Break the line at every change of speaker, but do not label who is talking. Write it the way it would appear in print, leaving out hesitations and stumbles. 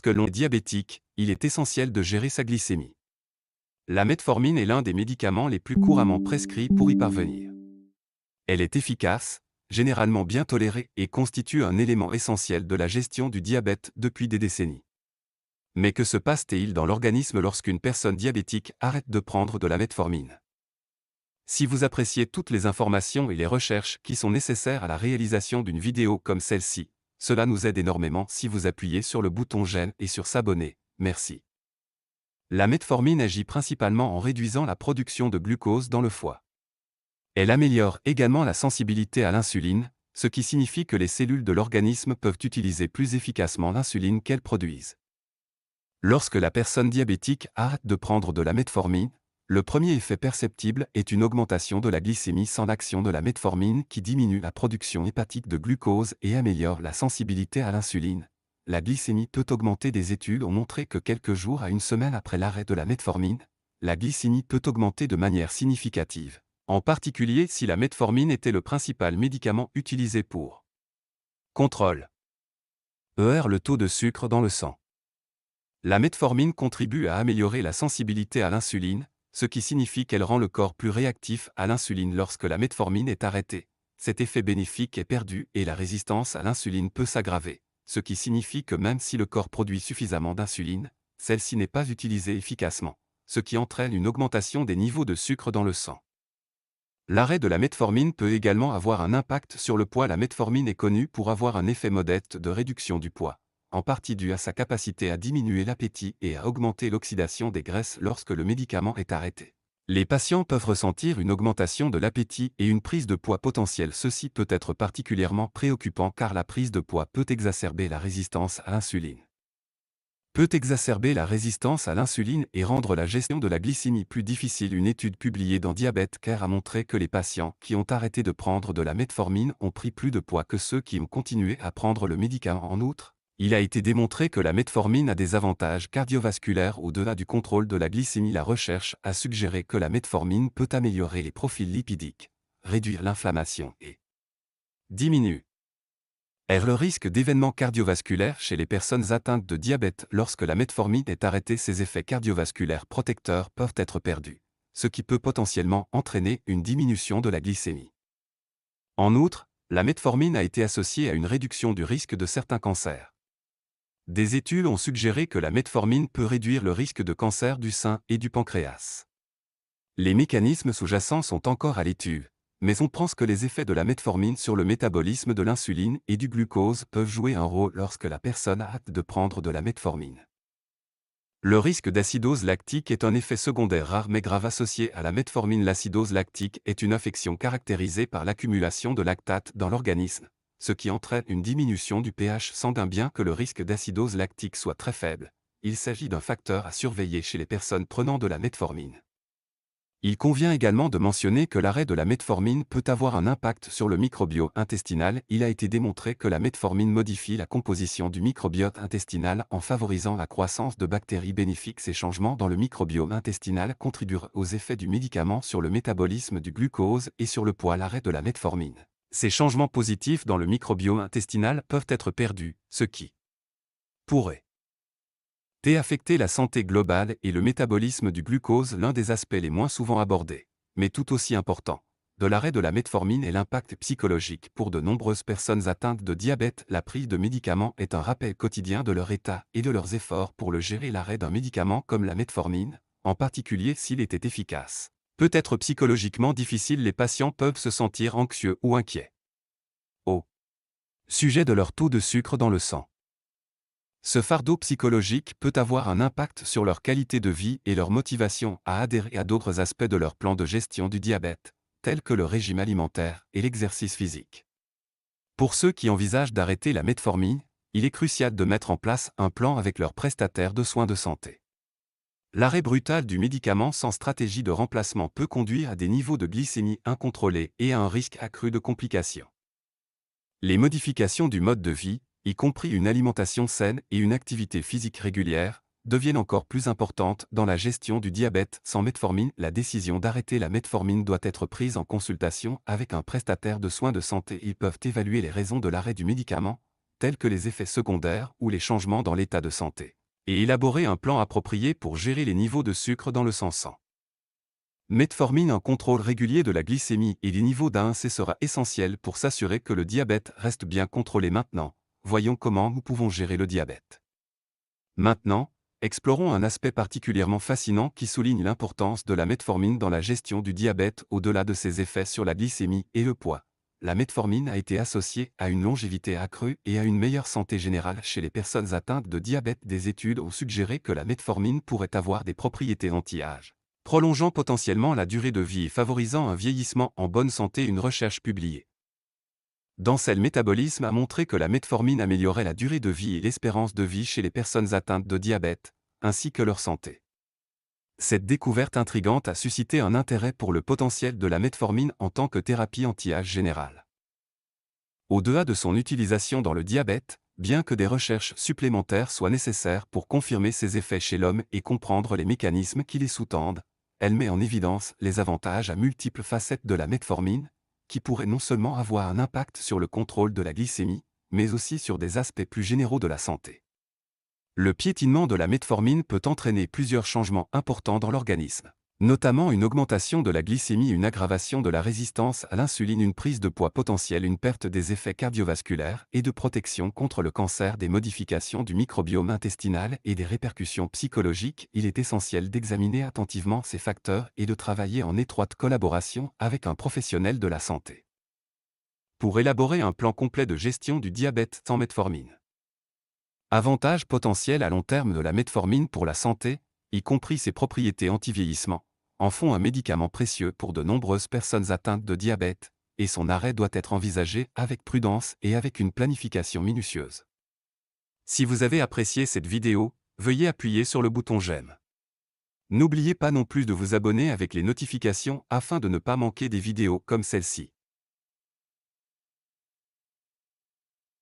Lorsque l'on est diabétique, il est essentiel de gérer sa glycémie. La metformine est l'un des médicaments les plus couramment prescrits pour y parvenir. Elle est efficace, généralement bien tolérée et constitue un élément essentiel de la gestion du diabète depuis des décennies. Mais que se passe-t-il dans l'organisme lorsqu'une personne diabétique arrête de prendre de la metformine? Si vous appréciez toutes les informations et les recherches qui sont nécessaires à la réalisation d'une vidéo comme celle-ci, cela nous aide énormément si vous appuyez sur le bouton j'aime et sur s'abonner, merci. La metformine agit principalement en réduisant la production de glucose dans le foie. Elle améliore également la sensibilité à l'insuline, ce qui signifie que les cellules de l'organisme peuvent utiliser plus efficacement l'insuline qu'elles produisent. Lorsque la personne diabétique arrête de prendre de la metformine, le premier effet perceptible est une augmentation de la glycémie sans l'action de la metformine qui diminue la production hépatique de glucose et améliore la sensibilité à l'insuline. La glycémie peut augmenter. Des études ont montré que quelques jours à une semaine après l'arrêt de la metformine, la glycémie peut augmenter de manière significative, en particulier si la metformine était le principal médicament utilisé pour contrôle. Le taux de sucre dans le sang. La metformine contribue à améliorer la sensibilité à l'insuline, ce qui signifie qu'elle rend le corps plus réactif à l'insuline lorsque la metformine est arrêtée. Cet effet bénéfique est perdu et la résistance à l'insuline peut s'aggraver, ce qui signifie que même si le corps produit suffisamment d'insuline, celle-ci n'est pas utilisée efficacement, ce qui entraîne une augmentation des niveaux de sucre dans le sang. L'arrêt de la metformine peut également avoir un impact sur le poids. La metformine est connue pour avoir un effet modeste de réduction du poids, en partie dû à sa capacité à diminuer l'appétit et à augmenter l'oxydation des graisses lorsque le médicament est arrêté. Les patients peuvent ressentir une augmentation de l'appétit et une prise de poids potentielle. Ceci peut être particulièrement préoccupant car la prise de poids peut exacerber la résistance à l'insuline. Et rendre la gestion de la glycémie plus difficile. Une étude publiée dans Diabète Care a montré que les patients qui ont arrêté de prendre de la metformine ont pris plus de poids que ceux qui ont continué à prendre le médicament. En outre, il a été démontré que la metformine a des avantages cardiovasculaires au-delà du contrôle de la glycémie. La recherche a suggéré que la metformine peut améliorer les profils lipidiques, réduire l'inflammation et diminuer le risque d'événements cardiovasculaires chez les personnes atteintes de diabète. Lorsque la metformine est arrêtée, ses effets cardiovasculaires protecteurs peuvent être perdus, ce qui peut potentiellement entraîner une diminution de la glycémie. En outre, la metformine a été associée à une réduction du risque de certains cancers. Des études ont suggéré que la metformine peut réduire le risque de cancer du sein et du pancréas. Les mécanismes sous-jacents sont encore à l'étude, mais on pense que les effets de la metformine sur le métabolisme de l'insuline et du glucose peuvent jouer un rôle lorsque la personne arrête de prendre de la metformine. Le risque d'acidose lactique est un effet secondaire rare mais grave associé à la metformine. L'acidose lactique est une affection caractérisée par l'accumulation de lactate dans l'organisme, ce qui entraîne une diminution du pH sanguin. Bien que le risque d'acidose lactique soit très faible, il s'agit d'un facteur à surveiller chez les personnes prenant de la metformine. Il convient également de mentionner que l'arrêt de la metformine peut avoir un impact sur le microbiote intestinal. Il a été démontré que la metformine modifie la composition du microbiote intestinal en favorisant la croissance de bactéries bénéfiques. Ces changements dans le microbiote intestinal contribuent aux effets du médicament sur le métabolisme du glucose et sur le poids. L'arrêt de la metformine. Ces changements positifs dans le microbiote intestinal peuvent être perdus, ce qui pourrait affecter la santé globale et le métabolisme du glucose. L'un des aspects les moins souvent abordés, mais tout aussi important, de l'arrêt de la metformine est l'impact psychologique. Pour de nombreuses personnes atteintes de diabète, la prise de médicaments est un rappel quotidien de leur état et de leurs efforts pour le gérer. L'arrêt d'un médicament comme la metformine, en particulier s'il était efficace, peut être psychologiquement difficile. Les patients peuvent se sentir anxieux ou inquiets au sujet de leur taux de sucre dans le sang. Ce fardeau psychologique peut avoir un impact sur leur qualité de vie et leur motivation à adhérer à d'autres aspects de leur plan de gestion du diabète, tels que le régime alimentaire et l'exercice physique. Pour ceux qui envisagent d'arrêter la metformine, il est crucial de mettre en place un plan avec leur prestataire de soins de santé. L'arrêt brutal du médicament sans stratégie de remplacement peut conduire à des niveaux de glycémie incontrôlés et à un risque accru de complications. Les modifications du mode de vie, y compris une alimentation saine et une activité physique régulière, deviennent encore plus importantes dans la gestion du diabète. Sans metformine, la décision d'arrêter la metformine doit être prise en consultation avec un prestataire de soins de santé. Ils peuvent évaluer les raisons de l'arrêt du médicament, tels que les effets secondaires ou les changements dans l'état de santé. Et élaborer un plan approprié pour gérer les niveaux de sucre dans le sang. Metformine. Un contrôle régulier de la glycémie et des niveaux d'A1C sera essentiel pour s'assurer que le diabète reste bien contrôlé. Maintenant, voyons comment nous pouvons gérer le diabète. Maintenant, explorons un aspect particulièrement fascinant qui souligne l'importance de la metformine dans la gestion du diabète au-delà de ses effets sur la glycémie et le poids. La metformine a été associée à une longévité accrue et à une meilleure santé générale chez les personnes atteintes de diabète. Des études ont suggéré que la metformine pourrait avoir des propriétés anti-âge, prolongeant potentiellement la durée de vie et favorisant un vieillissement en bonne santé. Une recherche publiée dans Cell Métabolisme a montré que la metformine améliorait la durée de vie et l'espérance de vie chez les personnes atteintes de diabète, ainsi que leur santé. Cette découverte intrigante a suscité un intérêt pour le potentiel de la metformine en tant que thérapie anti-âge générale. Au-delà de son utilisation dans le diabète, bien que des recherches supplémentaires soient nécessaires pour confirmer ses effets chez l'homme et comprendre les mécanismes qui les sous-tendent, elle met en évidence les avantages à multiples facettes de la metformine, qui pourrait non seulement avoir un impact sur le contrôle de la glycémie, mais aussi sur des aspects plus généraux de la santé. Le piétinement de la metformine peut entraîner plusieurs changements importants dans l'organisme, notamment une augmentation de la glycémie, une aggravation de la résistance à l'insuline, une prise de poids potentielle, une perte des effets cardiovasculaires et de protection contre le cancer, des modifications du microbiome intestinal et des répercussions psychologiques. Il est essentiel d'examiner attentivement ces facteurs et de travailler en étroite collaboration avec un professionnel de la santé pour élaborer un plan complet de gestion du diabète sans metformine. Avantages potentiels à long terme de la metformine pour la santé, y compris ses propriétés anti-vieillissement, en font un médicament précieux pour de nombreuses personnes atteintes de diabète, et son arrêt doit être envisagé avec prudence et avec une planification minutieuse. Si vous avez apprécié cette vidéo, veuillez appuyer sur le bouton j'aime. N'oubliez pas non plus de vous abonner avec les notifications afin de ne pas manquer des vidéos comme celle-ci.